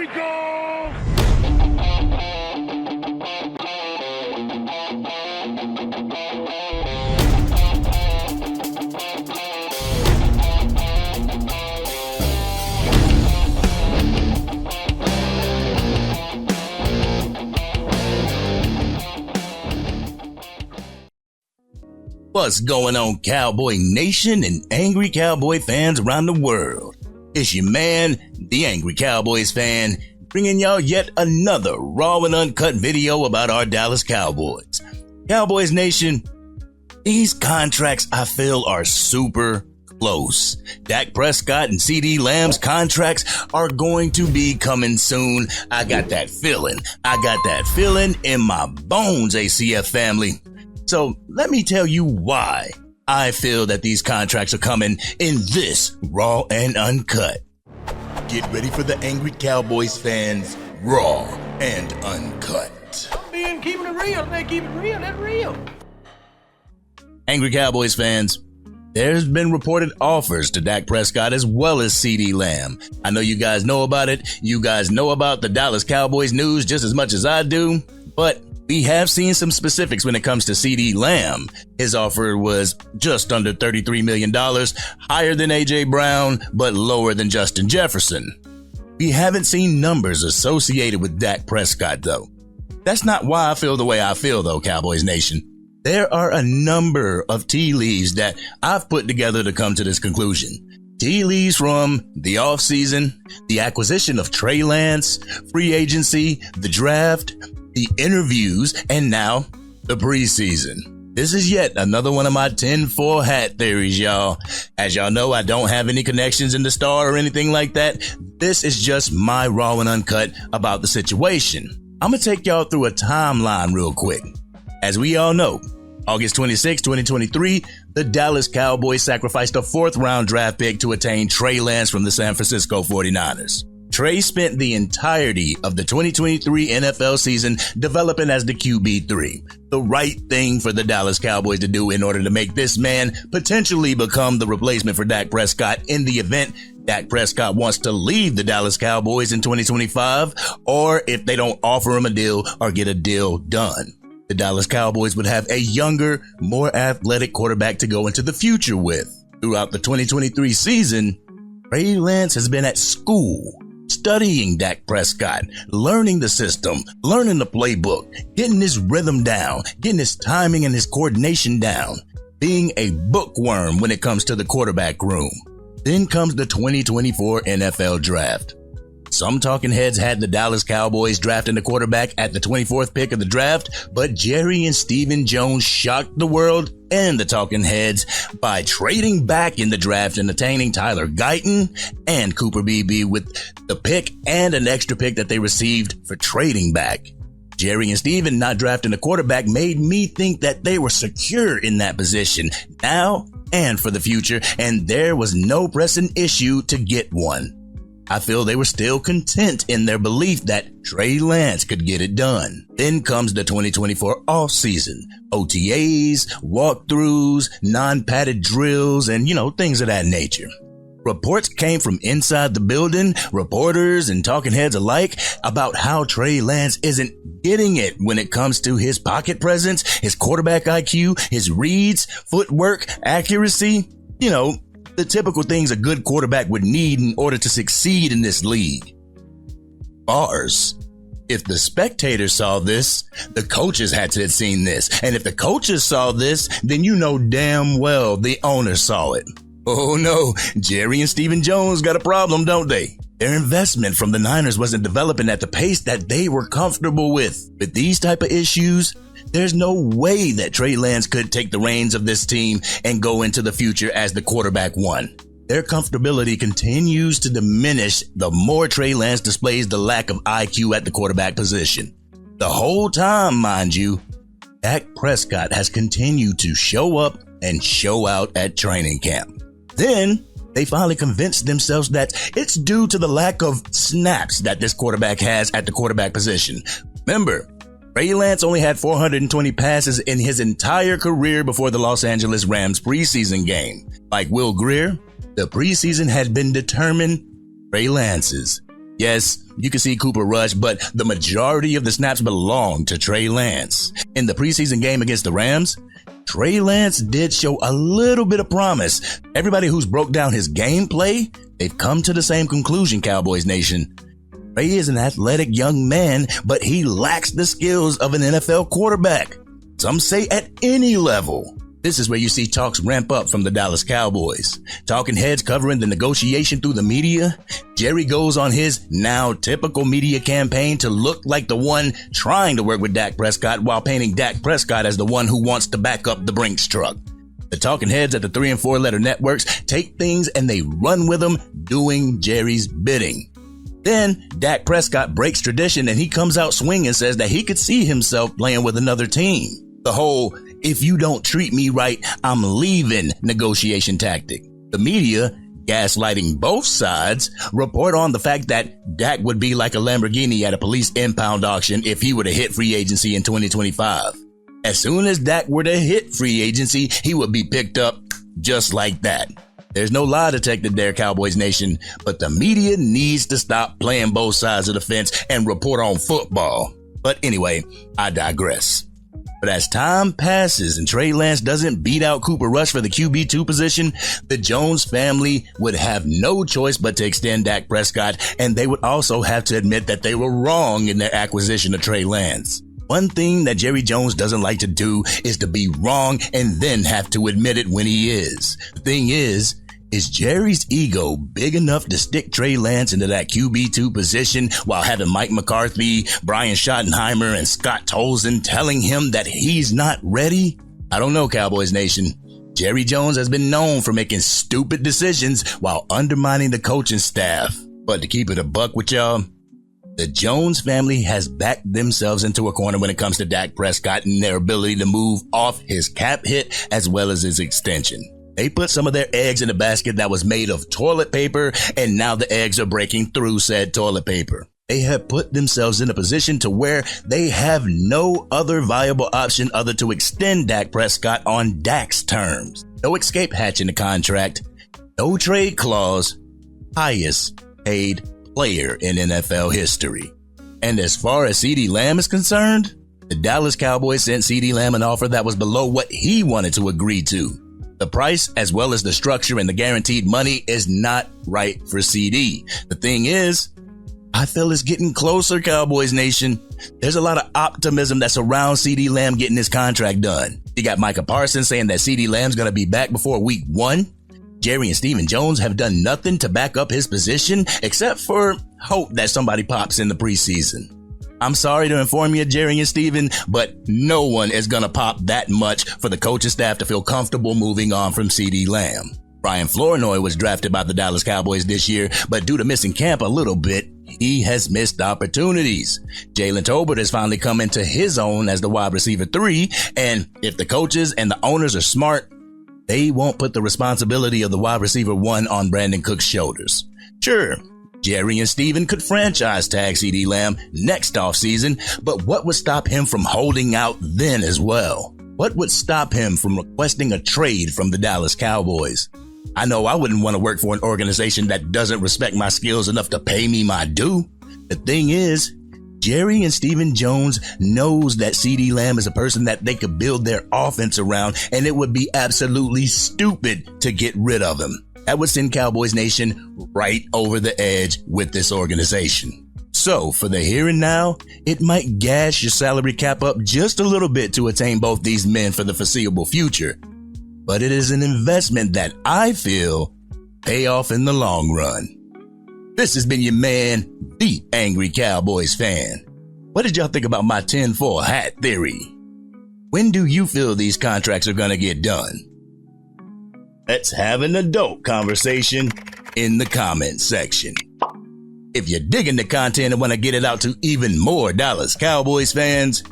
we go! What's going on, Cowboy Nation and Angry Cowboy fans around the world? It's your man, the Angry Cowboys Fan, bringing y'all yet another raw and uncut video about our Dallas Cowboys. Cowboys Nation, these contracts I feel are super close. Dak Prescott and CeeDee Lamb's contracts are going to be coming soon. I got that feeling. In my bones, ACF family. So let me tell you why I feel that these contracts are coming in this Raw and Uncut. Get ready for the Angry Cowboys fans, Raw and Uncut. I'm keeping it real. They keep it real. That's real. Angry Cowboys fans, there's been reported offers to Dak Prescott as well as CeeDee Lamb. I know you guys know about it. You guys know about the Dallas Cowboys news just as much as I do, but we have seen some specifics when it comes to CeeDee Lamb. His offer was just under $33 million, higher than A.J. Brown, but lower than Justin Jefferson. We haven't seen numbers associated with Dak Prescott, though. That's not why I feel the way I feel, though, Cowboys Nation. There are a number of tea leaves that I've put together to come to this conclusion. Tea leaves from the offseason, the acquisition of Trey Lance, free agency, the draft, the interviews, and now the preseason. This is yet another one of my tinfoil hat theories, y'all. As y'all know, I don't have any connections in the Star or anything like that. This is just my raw and uncut about the situation. I'm gonna take y'all through a timeline real quick. As we all know, August 26, 2023, the Dallas Cowboys sacrificed a 4th-round draft pick to attain Trey Lance from the San Francisco 49ers. Trey spent the entirety of the 2023 NFL season developing as the QB3, the right thing for the Dallas Cowboys to do in order to make this man potentially become the replacement for Dak Prescott in the event Dak Prescott wants to leave the Dallas Cowboys in 2025, or if they don't offer him a deal or get a deal done. The Dallas Cowboys would have a younger, more athletic quarterback to go into the future with. Throughout the 2023 season, Trey Lance has been at school, studying Dak Prescott, learning the system, learning the playbook, getting his rhythm down, getting his timing and his coordination down, being a bookworm when it comes to the quarterback room. Then comes the 2024 NFL Draft. Some talking heads had the Dallas Cowboys drafting the quarterback at the 24th pick of the draft, but Jerry and Stephen Jones shocked the world and the talking heads by trading back in the draft and attaining Tyler Guyton and Cooper Beebe with the pick and an extra pick that they received for trading back. Jerry and Stephen not drafting a quarterback made me think that they were secure in that position now and for the future, and there was no pressing issue to get one. I feel they were still content in their belief that Trey Lance could get it done. Then comes the 2024 offseason, OTAs, walkthroughs, non-padded drills, and, things of that nature. Reports came from inside the building, reporters and talking heads alike, about how Trey Lance isn't getting it when it comes to his pocket presence, his quarterback IQ, his reads, footwork, accuracy, the typical things a good quarterback would need in order to succeed in this league. Bars. If the spectators saw this, the coaches had to have seen this. And if the coaches saw this, then damn well the owner saw it. Oh no, Jerry and Stephen Jones got a problem, don't they? Their investment from the Niners wasn't developing at the pace that they were comfortable with. With these type of issues, there's no way that Trey Lance could take the reins of this team and go into the future as the quarterback one. Their comfortability continues to diminish the more Trey Lance displays the lack of IQ at the quarterback position. The whole time, mind you, Dak Prescott has continued to show up and show out at training camp. Then they finally convinced themselves that it's due to the lack of snaps that this quarterback has at the quarterback position. Remember, Trey Lance only had 420 passes in his entire career before the Los Angeles Rams preseason game. Like Will Grier, the preseason had been determined Trey Lance's. Yes, you can see Cooper rush, but the majority of the snaps belong to Trey Lance. In the preseason game against the Rams, Trey Lance did show a little bit of promise. Everybody who's broke down his gameplay, they've come to the same conclusion, Cowboys Nation. Trey is an athletic young man, but he lacks the skills of an NFL quarterback. Some say at any level. This is where you see talks ramp up from the Dallas Cowboys. Talking heads covering the negotiation through the media. Jerry goes on his now typical media campaign to look like the one trying to work with Dak Prescott while painting Dak Prescott as the one who wants to back up the Brinks truck. The talking heads at the 3 and 4 letter networks take things and they run with them, doing Jerry's bidding. Then Dak Prescott breaks tradition and he comes out swinging and says that he could see himself playing with another team. The whole, if you don't treat me right, I'm leaving negotiation tactic. The media, gaslighting both sides, report on the fact that Dak would be like a Lamborghini at a police impound auction if he were to hit free agency in 2025. As soon as Dak were to hit free agency, he would be picked up just like that. There's no lie detected there, Cowboys Nation, but the media needs to stop playing both sides of the fence and report on football. But anyway, I digress. But as time passes and Trey Lance doesn't beat out Cooper Rush for the QB2 position, the Jones family would have no choice but to extend Dak Prescott, and they would also have to admit that they were wrong in their acquisition of Trey Lance. One thing that Jerry Jones doesn't like to do is to be wrong and then have to admit it when he is. The thing is Jerry's ego big enough to stick Trey Lance into that QB2 position while having Mike McCarthy, Brian Schottenheimer, and Scott Tolzien telling him that he's not ready? I don't know, Cowboys Nation. Jerry Jones has been known for making stupid decisions while undermining the coaching staff. But to keep it a buck with y'all, the Jones family has backed themselves into a corner when it comes to Dak Prescott and their ability to move off his cap hit as well as his extension. They put some of their eggs in a basket that was made of toilet paper, and now the eggs are breaking through said toilet paper. They have put themselves in a position to where they have no other viable option other to extend Dak Prescott on Dak's terms. No escape hatch in the contract, no trade clause, highest paid player in NFL history. And as far as CeeDee Lamb is concerned, the Dallas Cowboys sent CeeDee Lamb an offer that was below what he wanted to agree to. The price, as well as the structure and the guaranteed money, is not right for CeeDee. The thing is, I feel it's getting closer, Cowboys Nation. There's a lot of optimism that's around CeeDee Lamb getting his contract done. You got Micah Parsons saying that CeeDee Lamb's going to be back before week 1. Jerry and Stephen Jones have done nothing to back up his position except for hope that somebody pops in the preseason. I'm sorry to inform you, Jerry and Steven, but no one is going to pop that much for the coaching staff to feel comfortable moving on from CeeDee Lamb. Brian Flournoy was drafted by the Dallas Cowboys this year, but due to missing camp a little bit, he has missed opportunities. Jalen Tolbert has finally come into his own as the wide receiver 3, and if the coaches and the owners are smart, they won't put the responsibility of the wide receiver 1 on Brandon Cook's shoulders. Sure, Jerry and Steven could franchise tag CeeDee Lamb next offseason, but what would stop him from holding out then as well? What would stop him from requesting a trade from the Dallas Cowboys? I know I wouldn't want to work for an organization that doesn't respect my skills enough to pay me my due. The thing is, Jerry and Stephen Jones knows that CeeDee Lamb is a person that they could build their offense around, and it would be absolutely stupid to get rid of him. That would send Cowboys Nation right over the edge with this organization. So, for the here and now, it might gash your salary cap up just a little bit to attain both these men for the foreseeable future. But it is an investment that I feel pay off in the long run. This has been your man, the Angry Cowboys Fan. What did y'all think about my 10-4 hat theory? When do you feel these contracts are gonna get done? Let's have an adult conversation in the comments section. If you're digging the content and want to get it out to even more Dallas Cowboys fans,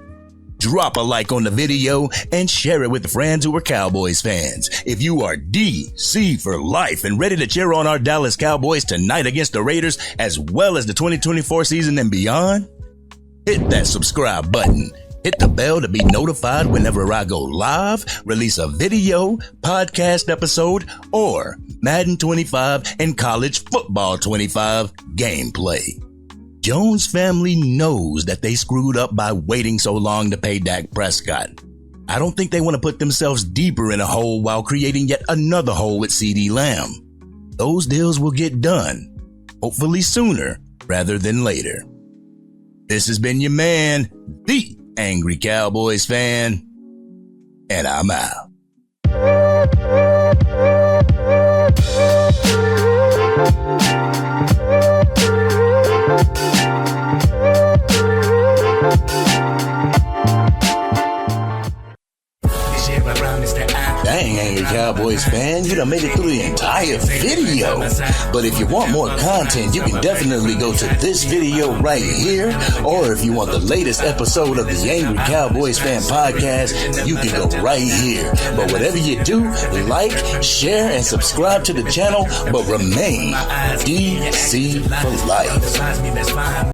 drop a like on the video and share it with friends who are Cowboys fans. If you are DC for life and ready to cheer on our Dallas Cowboys tonight against the Raiders as well as the 2024 season and beyond, hit that subscribe button. Hit the bell to be notified whenever I go live, release a video, podcast episode, or Madden 25 and College Football 25 gameplay. Jones family knows that they screwed up by waiting so long to pay Dak Prescott. I don't think they want to put themselves deeper in a hole while creating yet another hole with CeeDee Lamb. Those deals will get done, hopefully sooner rather than later. This has been your man, the Angry Cowboys Fan, and I'm out. Dang, Angry Cowboys fan, you done made it through the entire video. But if you want more content, you can definitely go to this video right here. Or if you want the latest episode of the Angry Cowboys Fan podcast, you can go right here. But whatever you do, like, share, and subscribe to the channel, but remain DC for life.